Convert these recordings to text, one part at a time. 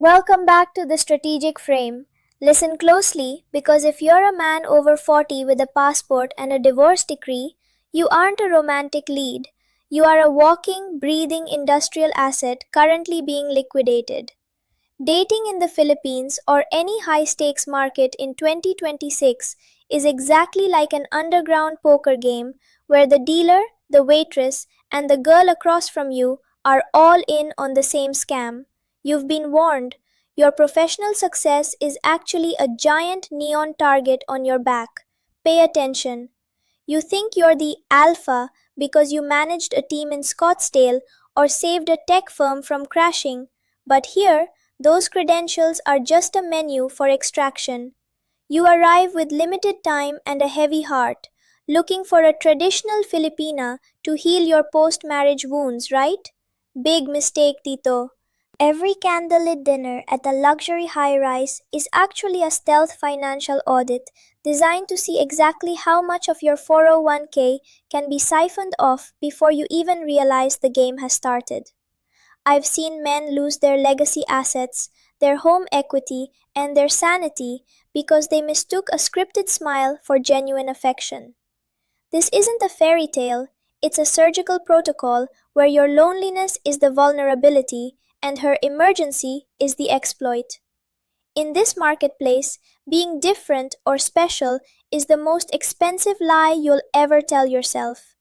Welcome back to the strategic frame. Listen closely because if you're a man over 40 with a passport and a divorce decree, you aren't a romantic lead. You are a walking, breathing industrial asset currently being liquidated. Dating in the Philippines or any high stakes market in 2026 is exactly like an underground poker game where the dealer, the waitress, and the girl across from you are all in on the same scam. You've been warned. Your professional success is actually a giant neon target on your back. Pay attention. You think you're the alpha because you managed a team in Scottsdale or saved a tech firm from crashing, but here, those credentials are just a menu for extraction. You arrive with limited time and a heavy heart, looking for a traditional Filipina to heal your post marriage wounds, right? Big mistake, Tito. Every candlelit dinner at a luxury high rise is actually a stealth financial audit designed to see exactly how much of your 401k can be siphoned off before you even realize the game has started. I've seen men lose their legacy assets, their home equity, and their sanity because they mistook a scripted smile for genuine affection. This isn't a fairy tale, it's a surgical protocol where your loneliness is the vulnerability and her emergency is the exploit. In this marketplace, being different or special is the most expensive lie you'll ever tell yourself.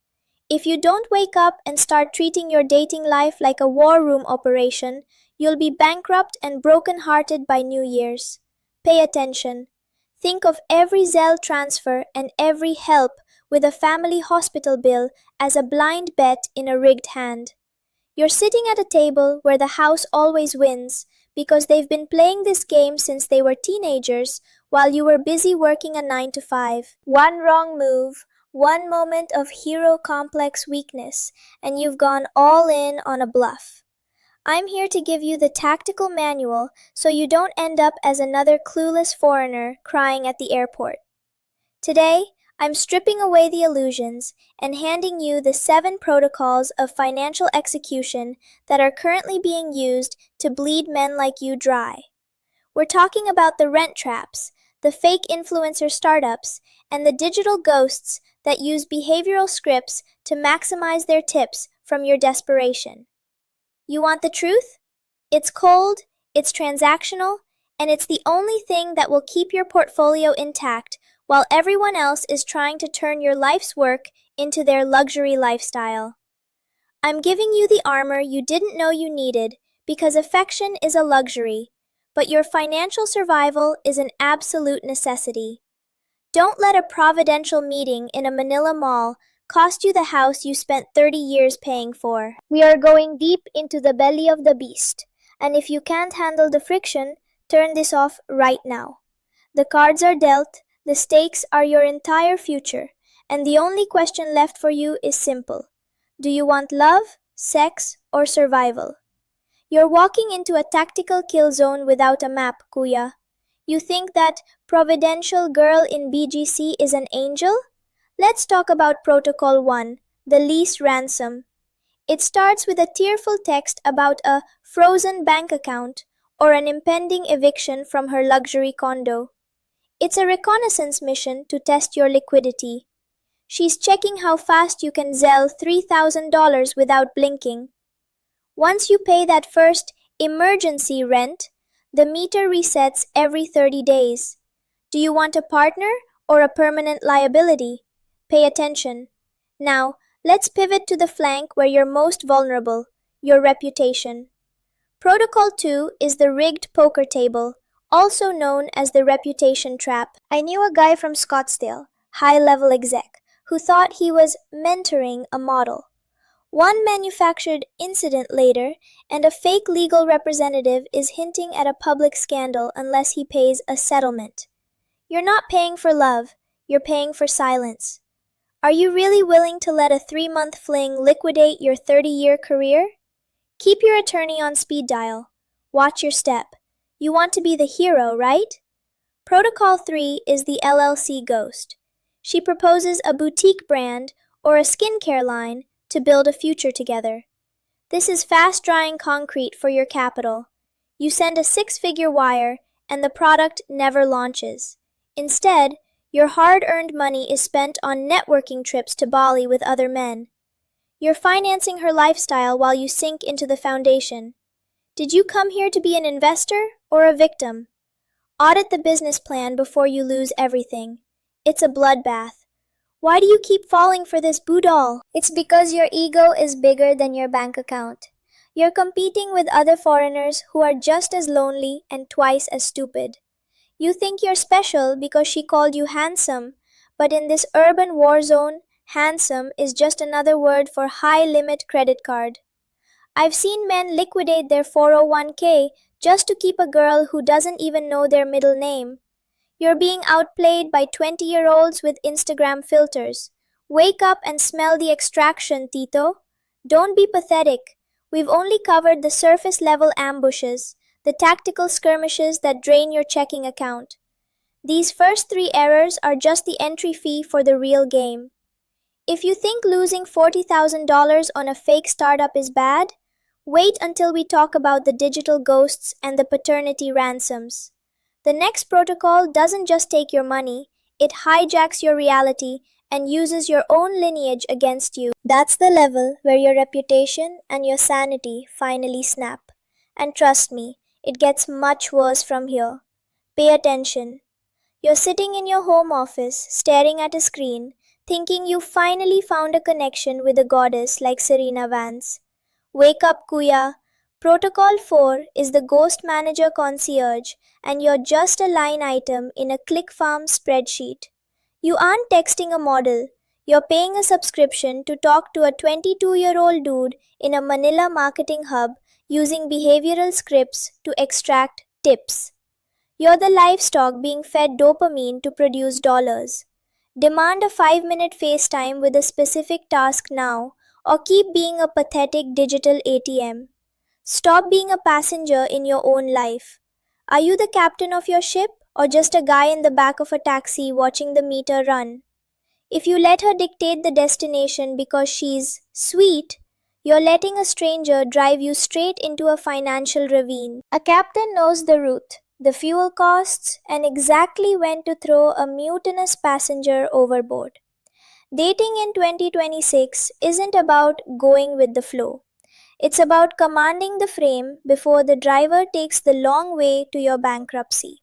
If you don't wake up and start treating your dating life like a war room operation, you'll be bankrupt and broken-hearted by New Year's. Pay attention. Think of every Zelle transfer and every help with a family hospital bill as a blind bet in a rigged hand. You're sitting at a table where the house always wins because they've been playing this game since they were teenagers while you were busy working a 9 to 5. One wrong move, one moment of hero complex weakness, and you've gone all in on a bluff. I'm here to give you the tactical manual so you don't end up as another clueless foreigner crying at the airport. Today, I'm stripping away the illusions and handing you the 7 protocols of financial execution that are currently being used to bleed men like you dry. We're talking about the rent traps, the fake influencer startups, and the digital ghosts that use behavioral scripts to maximize their tips from your desperation. You want the truth? It's cold, it's transactional, and it's the only thing that will keep your portfolio intact while everyone else is trying to turn your life's work into their luxury lifestyle. I'm giving you the armor you didn't know you needed because affection is a luxury, but your financial survival is an absolute necessity. Don't let a providential meeting in a Manila mall cost you the house you spent 30 years paying for. We are going deep into the belly of the beast, and if you can't handle the friction, turn this off right now. The cards are dealt, the stakes are your entire future, and the only question left for you is simple. Do you want love, sex, or survival? You're walking into a tactical kill zone without a map, Kuya. You think that providential girl in BGC is an angel? Let's talk about Protocol 1, the lease ransom. It starts with a tearful text about a frozen bank account or an impending eviction from her luxury condo. It's a reconnaissance mission to test your liquidity. She's checking how fast you can Zelle $3,000 without blinking. Once you pay that first emergency rent, the meter resets every 30 days. Do you want a partner or a permanent liability? Pay attention. Now, let's pivot to the flank where you're most vulnerable, your reputation. Protocol 2 is the rigged poker table, also known as the reputation trap. I knew a guy from Scottsdale, high-level exec, who thought he was mentoring a model. One manufactured incident later, and a fake legal representative is hinting at a public scandal unless he pays a settlement. You're not paying for love, you're paying for silence. Are you really willing to let a 3-month fling liquidate your 30-year career? Keep your attorney on speed dial. Watch your step. You want to be the hero, right? Protocol 3 is the LLC ghost. She proposes a boutique brand or a skincare line to build a future together. This is fast-drying concrete for your capital. You send a six-figure wire, and the product never launches. Instead, your hard-earned money is spent on networking trips to Bali with other men. You're financing her lifestyle while you sink into the foundation. Did you come here to be an investor or a victim? Audit the business plan before you lose everything. It's a bloodbath. Why do you keep falling for this boodle? It's because your ego is bigger than your bank account. You're competing with other foreigners who are just as lonely and twice as stupid. You think you're special because she called you handsome, but in this urban war zone, handsome is just another word for high limit credit card. I've seen men liquidate their 401k just to keep a girl who doesn't even know their middle name. You're being outplayed by 20-year-olds with Instagram filters. Wake up and smell the extraction, Tito. Don't be pathetic. We've only covered the surface level ambushes, the tactical skirmishes that drain your checking account. These first three errors are just the entry fee for the real game. If you think losing $40,000 on a fake startup is bad, wait until we talk about the digital ghosts and the paternity ransoms. The next protocol doesn't just take your money, it hijacks your reality and uses your own lineage against you. That's the level where your reputation and your sanity finally snap. And trust me, it gets much worse from here. Pay attention. You're sitting in your home office, staring at a screen, thinking you finally found a connection with a goddess like Serena Vance. Wake up, Kuya. Protocol 4 is the Ghost Manager Concierge, and you're just a line item in a ClickFarm spreadsheet. You aren't texting a model, you're paying a subscription to talk to a 22-year-old dude in a Manila marketing hub using behavioral scripts to extract tips. You're the livestock being fed dopamine to produce dollars. Demand a 5-minute FaceTime with a specific task now, or keep being a pathetic digital ATM. Stop being a passenger in your own life. Are you the captain of your ship, or just a guy in the back of a taxi watching the meter run? If you let her dictate the destination because she's sweet, you're letting a stranger drive you straight into a financial ravine. A captain knows the route, the fuel costs, and exactly when to throw a mutinous passenger overboard. Dating in 2026 isn't about going with the flow. It's about commanding the frame before the driver takes the long way to your bankruptcy.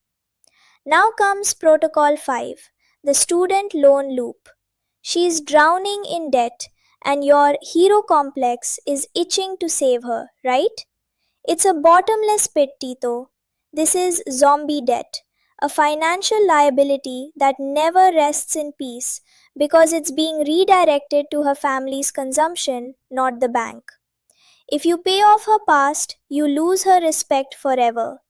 Now comes Protocol 5, the student loan loop. She's drowning in debt, and your hero complex is itching to save her, right? It's a bottomless pit, Tito. This is zombie debt, a financial liability that never rests in peace because it's being redirected to her family's consumption, not the bank. If you pay off her past, you lose her respect forever.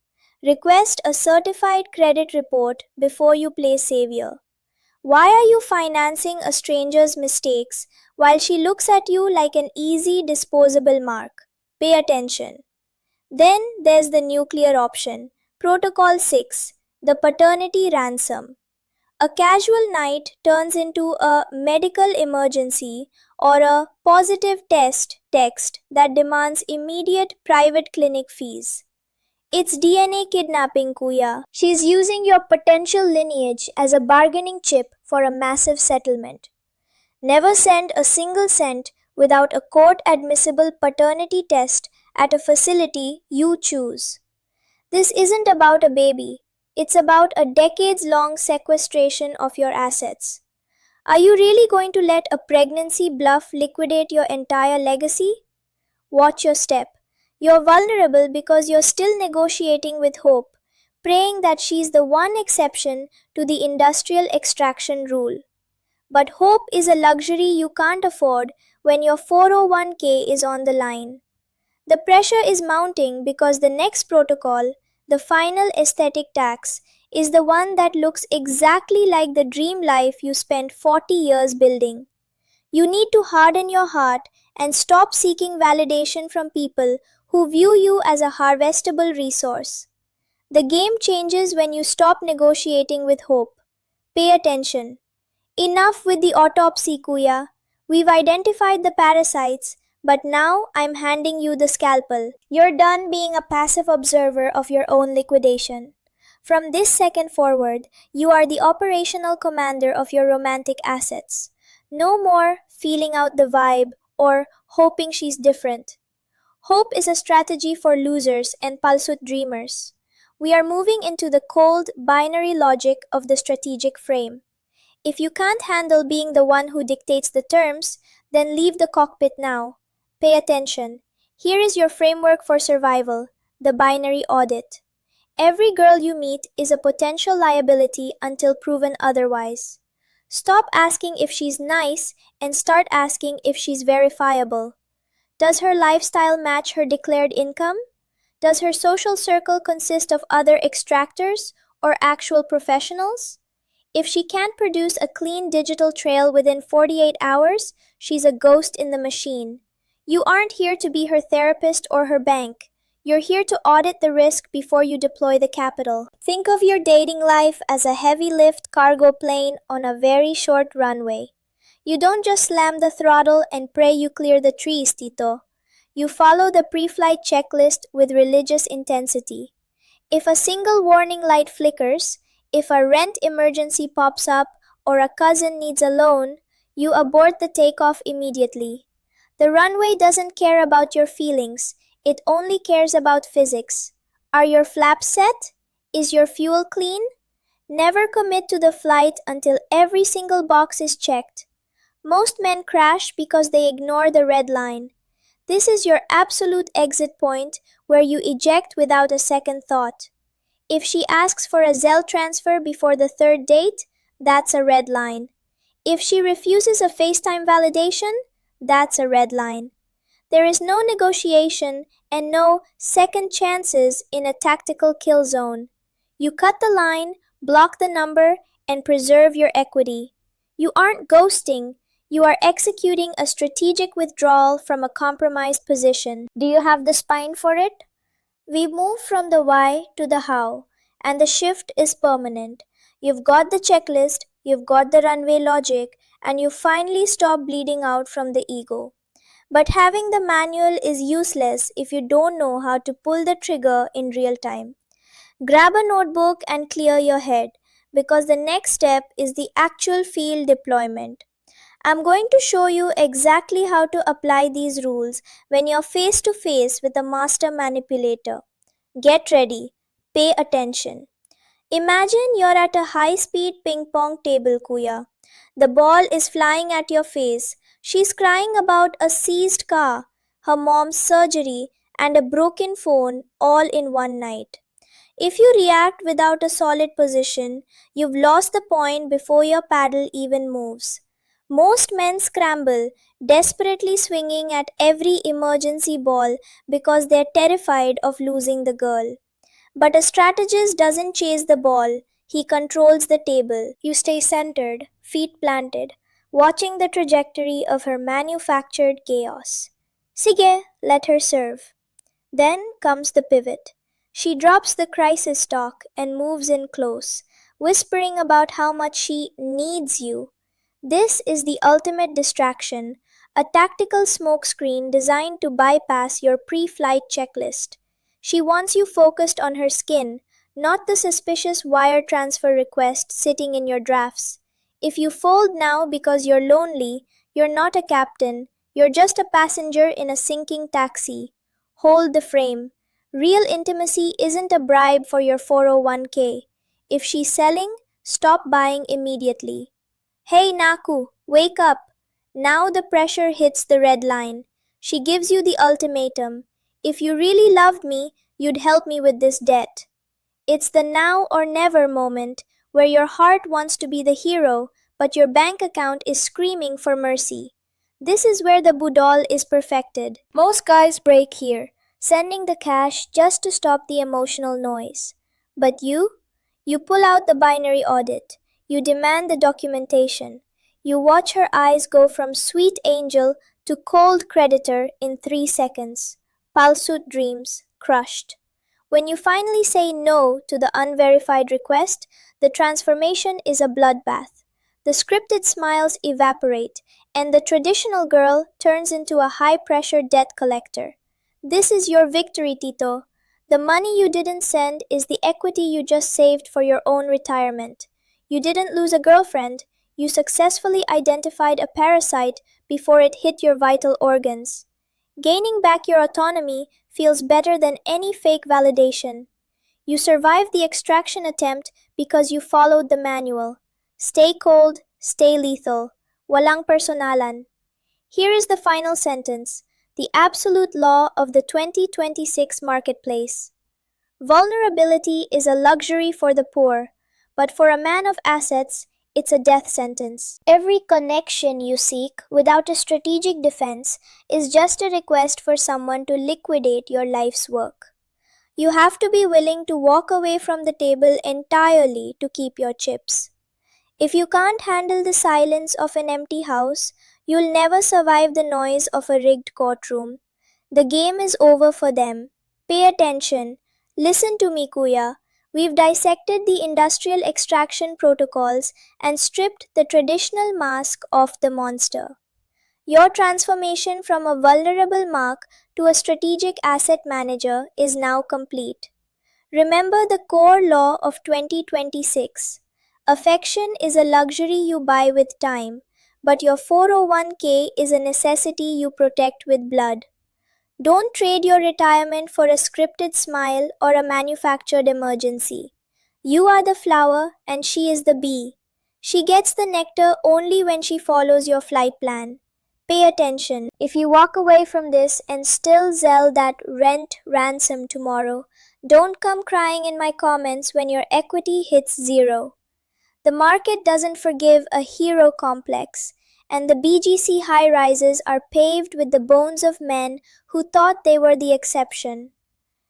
Request a certified credit report before you play savior. Why are you financing a stranger's mistakes while she looks at you like an easy disposable mark? Pay attention. Then there's the nuclear option, Protocol 6, the paternity ransom. A casual night turns into a medical emergency or a positive test text that demands immediate private clinic fees. It's DNA kidnapping, Kuya. She's using your potential lineage as a bargaining chip for a massive settlement. Never send a single cent without a court-admissible paternity test at a facility you choose. This isn't about a baby. It's about a decades-long sequestration of your assets. Are you really going to let a pregnancy bluff liquidate your entire legacy? Watch your step. You're vulnerable because you're still negotiating with hope, praying that she's the one exception to the industrial extraction rule. But hope is a luxury you can't afford when your 401k is on the line. The pressure is mounting because the next protocol, the final aesthetic tax, is the one that looks exactly like the dream life you spent 40 years building. You need to harden your heart and stop seeking validation from people who view you as a harvestable resource. The game changes when you stop negotiating with hope. Pay attention. Enough with the autopsy, Kuya. We've identified the parasites, But now I'm handing you the scalpel. You're done being a passive observer of your own liquidation. From this second forward, you are the operational commander of your romantic assets. No more feeling out the vibe or hoping she's different. Hope is a strategy for losers and palsut dreamers. We are moving into the cold, binary logic of the strategic frame. If you can't handle being the one who dictates the terms, then leave the cockpit now. Pay attention. Here is your framework for survival, the binary audit. Every girl you meet is a potential liability until proven otherwise. Stop asking if she's nice and start asking if she's verifiable. Does her lifestyle match her declared income? Does her social circle consist of other extractors or actual professionals? If she can't produce a clean digital trail within 48 hours, she's a ghost in the machine. You aren't here to be her therapist or her bank. You're here to audit the risk before you deploy the capital. Think of your dating life as a heavy lift cargo plane on a very short runway. You don't just slam the throttle and pray you clear the trees, Tito. You follow the pre-flight checklist with religious intensity. If a single warning light flickers, if a rent emergency pops up, or a cousin needs a loan, you abort the takeoff immediately. The runway doesn't care about your feelings, it only cares about physics. Are your flaps set? Is your fuel clean? Never commit to the flight until every single box is checked. Most men crash because they ignore the red line. This is your absolute exit point where you eject without a second thought. If she asks for a Zelle transfer before the third date, that's a red line. If she refuses a FaceTime validation, that's a red line. There is no negotiation and no second chances in a tactical kill zone. You cut the line, block the number, and preserve your equity. You aren't ghosting, you are executing a strategic withdrawal from a compromised position. Do you have the spine for it? We move from the why to the how, and the shift is permanent. You've got the checklist, you've got the runway logic, and you finally stop bleeding out from the ego. But having the manual is useless if you don't know how to pull the trigger in real time. Grab a notebook and clear your head, because the next step is the actual field deployment. I'm going to show you exactly how to apply these rules when you're face to face with a master manipulator. Get ready. Pay attention. Imagine you're at a high-speed ping-pong table, Kuya. The ball is flying at your face. She's crying about a seized car, her mom's surgery, and a broken phone all in one night. If you react without a solid position, you've lost the point before your paddle even moves. Most men scramble, desperately swinging at every emergency ball because they're terrified of losing the girl. But a strategist doesn't chase the ball, he controls the table. You stay centered, feet planted, watching the trajectory of her manufactured chaos. Sige, let her serve. Then comes the pivot. She drops the crisis talk and moves in close, whispering about how much she needs you. This is the ultimate distraction, a tactical smokescreen designed to bypass your pre-flight checklist. She wants you focused on her skin, not the suspicious wire transfer request sitting in your drafts. If you fold now because you're lonely, you're not a captain, you're just a passenger in a sinking taxi. Hold the frame. Real intimacy isn't a bribe for your 401k. If she's selling, stop buying immediately. Hey Naku, wake up! Now the pressure hits the red line. She gives you the ultimatum. If you really loved me, you'd help me with this debt. It's the now or never moment where your heart wants to be the hero, but your bank account is screaming for mercy. This is where the budol is perfected. Most guys break here, sending the cash just to stop the emotional noise. But you pull out the binary audit. You demand the documentation. You watch her eyes go from sweet angel to cold creditor in 3 seconds. Palsut dreams crushed. When you finally say no to the unverified request, the transformation is a bloodbath. The scripted smiles evaporate, and the traditional girl turns into a high-pressure debt collector. This is your victory, Tito. The money you didn't send is the equity you just saved for your own retirement. You didn't lose a girlfriend. You successfully identified a parasite before it hit your vital organs. Gaining back your autonomy feels better than any fake validation. You survived the extraction attempt because you followed the manual. Stay cold, stay lethal. Walang personalan. Here is the final sentence, the absolute law of the 2026 marketplace. Vulnerability is a luxury for the poor, but for a man of assets, it's a death sentence. Every connection you seek without a strategic defense is just a request for someone to liquidate your life's work. You have to be willing to walk away from the table entirely to keep your chips. If you can't handle the silence of an empty house, you'll never survive the noise of a rigged courtroom. The game is over for them. Pay attention. Listen to me, Kuya. We've dissected the industrial extraction protocols and stripped the traditional mask off the monster. Your transformation from a vulnerable mark to a strategic asset manager is now complete. Remember the core law of 2026. Affection is a luxury you buy with time, but your 401k is a necessity you protect with blood. Don't trade your retirement for a scripted smile or a manufactured emergency. You are the flower and she is the bee. She gets the nectar only when she follows your flight plan. Pay attention. If you walk away from this and still sell that rent ransom tomorrow, don't come crying in my comments when your equity hits zero. The market doesn't forgive a hero complex, and the BGC high rises are paved with the bones of men who thought they were the exception.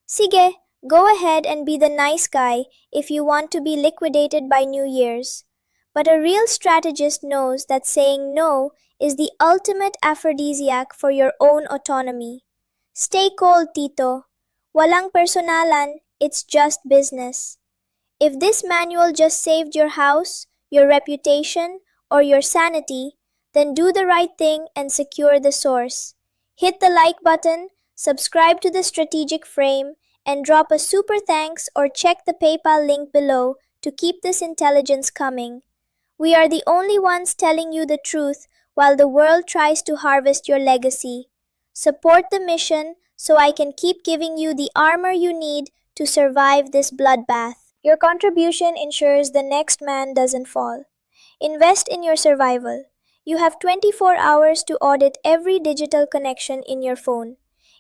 Sige, go ahead and be the nice guy if you want to be liquidated by New Year's. But a real strategist knows that saying no is the ultimate aphrodisiac for your own autonomy. Stay cold, Tito. Walang personalan, it's just business. If this manual just saved your house, your reputation, or your sanity, then do the right thing and secure the source. Hit the like button, subscribe to the strategic frame, and drop a super thanks or check the PayPal link below to keep this intelligence coming. We are the only ones telling you the truth while the world tries to harvest your legacy. Support the mission so I can keep giving you the armor you need to survive this bloodbath. Your contribution ensures the next man doesn't fall. Invest in your survival. You have 24 hours to audit every digital connection in your phone.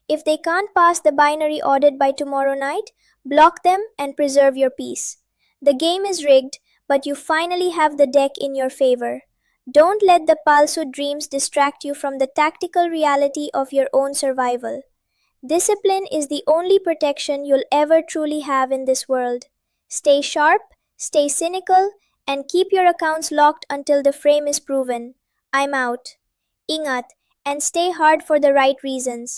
If they can't pass the binary audit by tomorrow night, block them and preserve your peace. The game is rigged, but you finally have the deck in your favor. Don't let the palsu dreams distract you from the tactical reality of your own survival. Discipline is the only protection you'll ever truly have in this world. Stay sharp, stay cynical, and keep your accounts locked until the frame is proven. I'm out. Ingat, and stay hard for the right reasons.